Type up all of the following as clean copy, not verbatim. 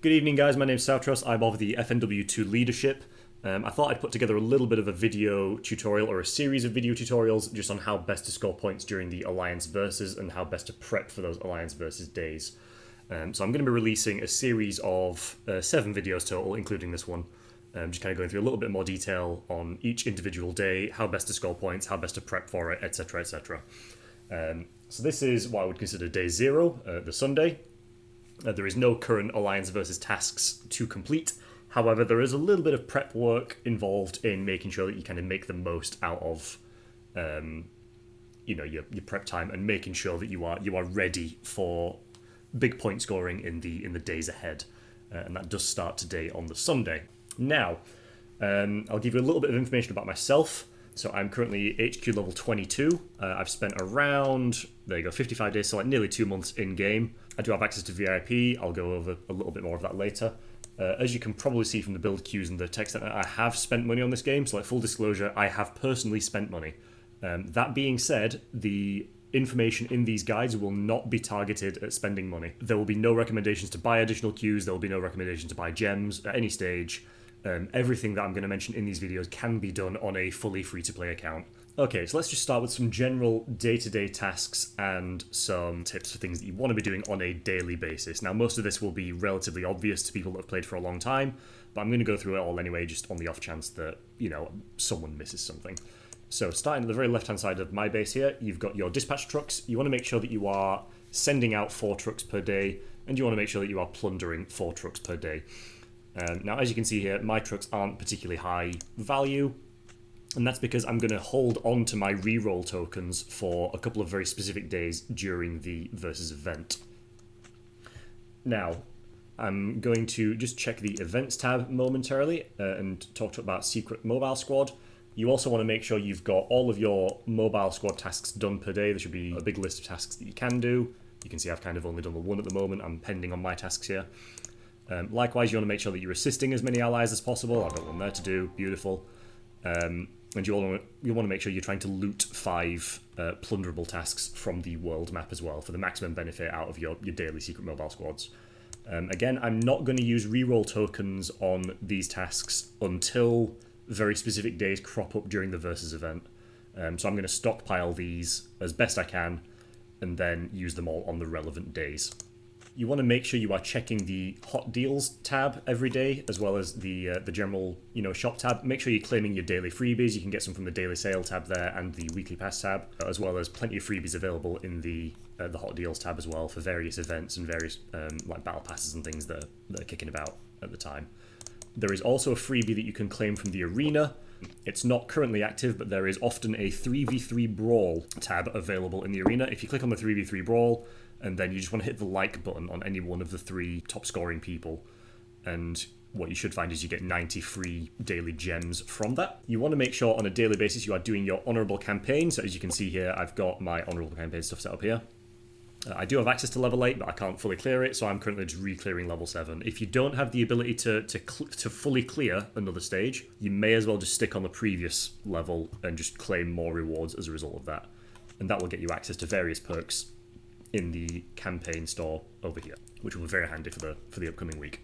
Good evening, guys. My name's Savtros. I'm of the FNW2 leadership. I thought I'd put together a little bit of a video tutorial or a series of video tutorials just on how best to score points during the Alliance Versus and how best to prep for those Alliance Versus days. So I'm going to be releasing a series of 7 videos total, including this one. Just kind of going through a little bit more detail on each individual day, how best to score points, how best to prep for it, etc, etc. So this is what I would consider day 0, the Sunday. There is no current Alliance Versus tasks to complete. However, there is a little bit of prep work involved in making sure that you kind of make the most out of, your prep time and making sure that you are ready for big point scoring in the days ahead, and that does start today on the Sunday. Now, I'll give you a little bit of information about myself. So I'm currently HQ level 22. I've spent around, 55 days, so like nearly 2 months in game. I do have access to VIP. I'll go over a little bit more of that later. As you can probably see from the build queues and the text, I have spent money on this game. So like full disclosure, I have personally spent money. That being said, the information in these guides will not be targeted at spending money. There will be no recommendations to buy additional queues. There will be no recommendations to buy gems at any stage. Everything that I'm going to mention in these videos can be done on a fully free-to-play account. Okay, so let's just start with some general day-to-day tasks and some tips for things that you want to be doing on a daily basis. Now, most of this will be relatively obvious to people that have played for a long time, but I'm going to go through it all anyway, just on the off chance that, someone misses something. So, starting at the very left-hand side of my base here, you've got your dispatch trucks. You want to make sure that you are sending out 4 trucks per day, and you want to make sure that you are plundering 4 trucks per day. Now, as you can see here, my trucks aren't particularly high value, and that's because I'm going to hold on to my reroll tokens for a couple of very specific days during the Versus event. Now, I'm going to just check the Events tab momentarily and talk about Secret Mobile Squad. You also want to make sure you've got all of your Mobile Squad tasks done per day. There should be a big list of tasks that you can do. You can see I've kind of only done the 1 at the moment. I'm pending on my tasks here. Likewise, you want to make sure that you're assisting as many allies as possible. I've got one there to do. Beautiful. And you want to make sure you're trying to loot 5 plunderable tasks from the world map as well for the maximum benefit out of your daily secret mobile squads. Again, I'm not going to use reroll tokens on these tasks until very specific days crop up during the Versus event. So I'm going to stockpile these as best I can and then use them all on the relevant days. You want to make sure you are checking the Hot Deals tab every day, as well as the general, shop tab. Make sure you're claiming your daily freebies. You can get some from the Daily Sale tab there and the Weekly Pass tab, as well as plenty of freebies available in the Hot Deals tab as well for various events and various like battle passes and things that are kicking about at the time. There is also a freebie that you can claim from the arena. It's not currently active, but there is often a 3v3 Brawl tab available in the arena. If you click on the 3v3 Brawl, and then you just want to hit the like button on any one of the 3 top scoring people, and what you should find is you get 90 free daily gems from that. You want to make sure on a daily basis you are doing your honourable campaign. So as you can see here, I've got my honourable campaign stuff set up here. I do have access to level 8, but I can't fully clear it, so I'm currently just re-clearing level 7. If you don't have the ability to fully clear another stage, you may as well just stick on the previous level and just claim more rewards as a result of that. And that will get you access to various perks in the campaign store over here, which will be very handy for the upcoming week.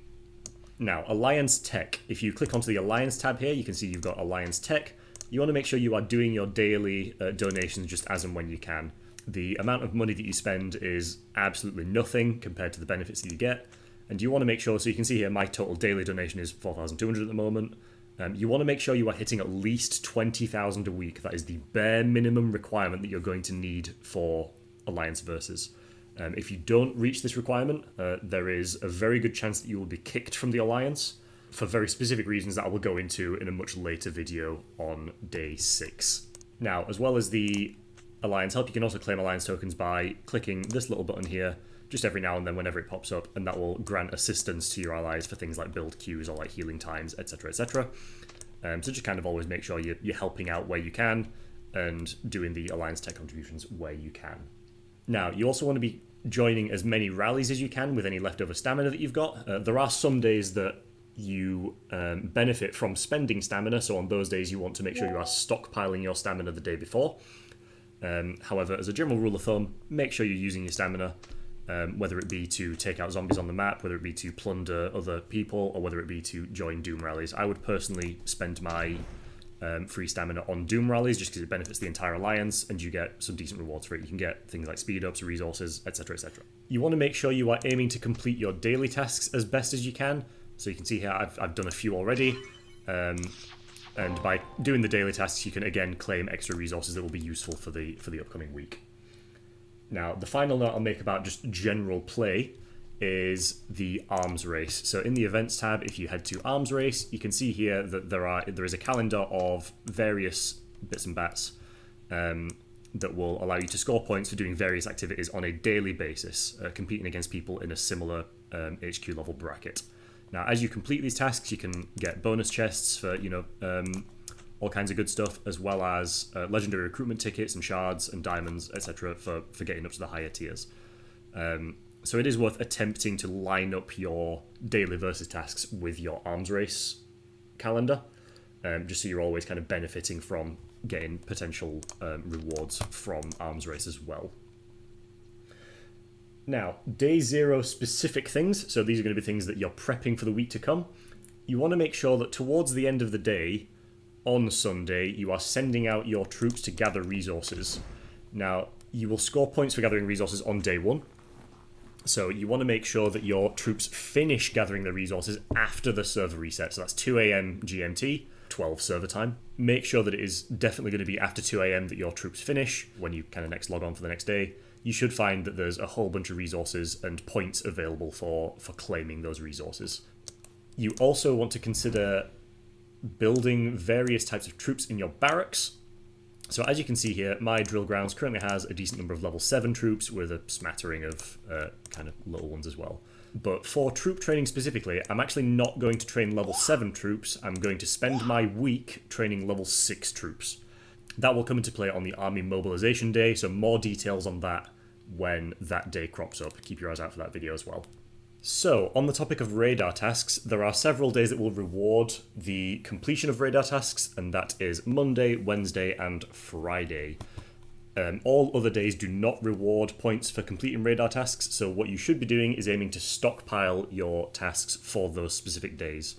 Now, Alliance Tech. If you click onto the Alliance tab here, you can see you've got Alliance Tech. You want to make sure you are doing your daily donations just as and when you can. The amount of money that you spend is absolutely nothing compared to the benefits that you get. And you want to make sure, so you can see here, my total daily donation is 4,200 at the moment. You want to make sure you are hitting at least 20,000 a week. That is the bare minimum requirement that you're going to need for Alliance Versus. If you don't reach this requirement, there is a very good chance that you will be kicked from the Alliance for very specific reasons that I will go into in a much later video on day 6. Now, as well as the Alliance help, you can also claim Alliance tokens by clicking this little button here just every now and then whenever it pops up, and that will grant assistance to your allies for things like build queues or like healing times, etc, etc. So just kind of always make sure you're helping out where you can and doing the Alliance Tech contributions where you can. Now, you also want to be joining as many rallies as you can with any leftover stamina that you've got. There are some days that you benefit from spending stamina, so on those days you want to make sure you are stockpiling your stamina the day before. However, as a general rule of thumb, make sure you're using your stamina whether it be to take out zombies on the map, whether it be to plunder other people, or whether it be to join Doom rallies. I would personally spend my free stamina on Doom rallies just because it benefits the entire alliance and you get some decent rewards for it. You can get things like speed ups, resources, etc, etc. You want to make sure you are aiming to complete your daily tasks as best as you can. So you can see here I've done a few already, and by doing the daily tasks you can again claim extra resources that will be useful for the upcoming week. Now the final note I'll make about just general play is the arms race. So in the events tab, if you head to arms race, you can see here that there is a calendar of various bits and bats that will allow you to score points for doing various activities on a daily basis, competing against people in a similar HQ level bracket. Now, as you complete these tasks, you can get bonus chests for all kinds of good stuff, as well as legendary recruitment tickets and shards and diamonds, etc. for getting up to the higher tiers. So it is worth attempting to line up your daily versus tasks with your arms race calendar, just so you're always kind of benefiting from getting potential rewards from arms race as well. Now, day 0 specific things, so these are going to be things that you're prepping for the week to come. You want to make sure that towards the end of the day, on Sunday, you are sending out your troops to gather resources. Now, you will score points for gathering resources on day 1. So you want to make sure that your troops finish gathering the resources after the server reset. So that's 2 a.m. GMT, 12 server time. Make sure that it is definitely going to be after 2 a.m. that your troops finish. When you kind of next log on for the next day, you should find that there's a whole bunch of resources and points available for claiming those resources. You also want to consider building various types of troops in your barracks. So as you can see here, my drill grounds currently has a decent number of level 7 troops with a smattering of kind of little ones as well. But for troop training specifically, I'm actually not going to train level 7 troops. I'm going to spend my week training level 6 troops. That will come into play on the Army Mobilization Day, so more details on that when that day crops up. Keep your eyes out for that video as well. So, on the topic of radar tasks, there are several days that will reward the completion of radar tasks, and that is Monday, Wednesday, and Friday. All other days do not reward points for completing radar tasks, so what you should be doing is aiming to stockpile your tasks for those specific days.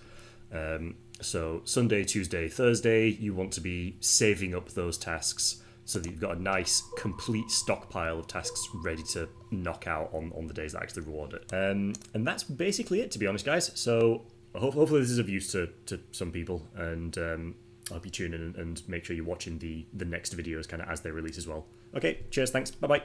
So, Sunday, Tuesday, Thursday, you want to be saving up those tasks so that you've got a nice, complete stockpile of tasks ready to knock out on the days that actually reward it. And that's basically it, to be honest, guys. So hopefully this is of use to some people, and I hope you tune in and make sure you're watching the next videos kind of as they release as well. Okay, cheers, thanks, bye-bye.